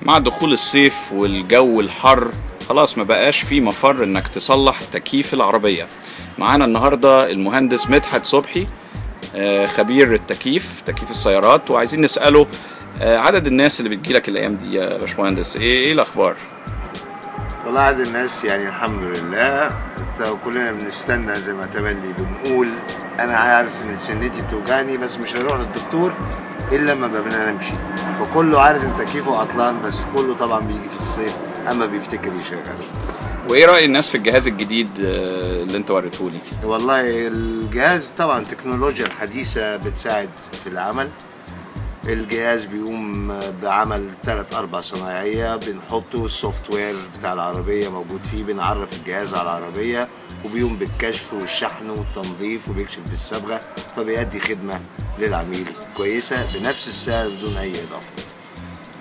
مع دخول الصيف والجو الحر خلاص ما بقاش في مفر انك تصلح تكييف العربية. معانا النهاردة المهندس مدحت صبحي، خبير التكييف، تكييف السيارات، وعايزين نسأله عدد الناس اللي بتجيلك الايام دي يا باشمهندس، ايه الاخبار؟ والله عدد الناس يعني الحمد لله كلنا بنستنى زي ما تملي بنقول. انا عارف ان سنتي بتوجعني بس مش هروح للدكتور الا لما ببقى نمشي، فكله عارف ان تكييفه عطلان، بس كله طبعا بيجي في الصيف اما بيفتكر يشغله. وايه رأي الناس في الجهاز الجديد اللي انت وريتهولي؟ والله الجهاز طبعا التكنولوجيا الحديثة بتساعد في العمل. الجهاز بيقوم بعمل 3-4 صنايعية، بنحطه السوفت وير بتاع العربية موجود فيه، بنعرف الجهاز على العربية وبيقوم بالكشف والشحن والتنظيف وبيكشف بالصبغة، فبيأدي خدمة للعميل كويسة بنفس السعر بدون أي إضافة.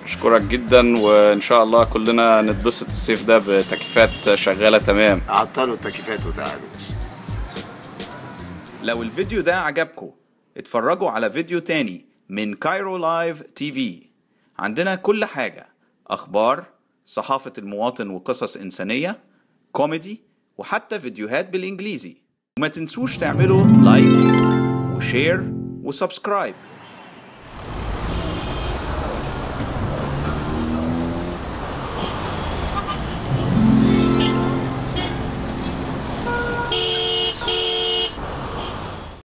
أشكرك جدا، وإن شاء الله كلنا نتبسط الصيف ده بتكييفات شغالة تمام. عطلوا التكييفات وتعالوا بس. لو الفيديو ده عجبكم اتفرجوا على فيديو تاني من كايرو لايف تي في. عندنا كل حاجة، أخبار، صحافة المواطن وقصص إنسانية، كوميدي، وحتى فيديوهات بالإنجليزي. وما تنسوش تعملوا لايك وشير وسبسكرايب.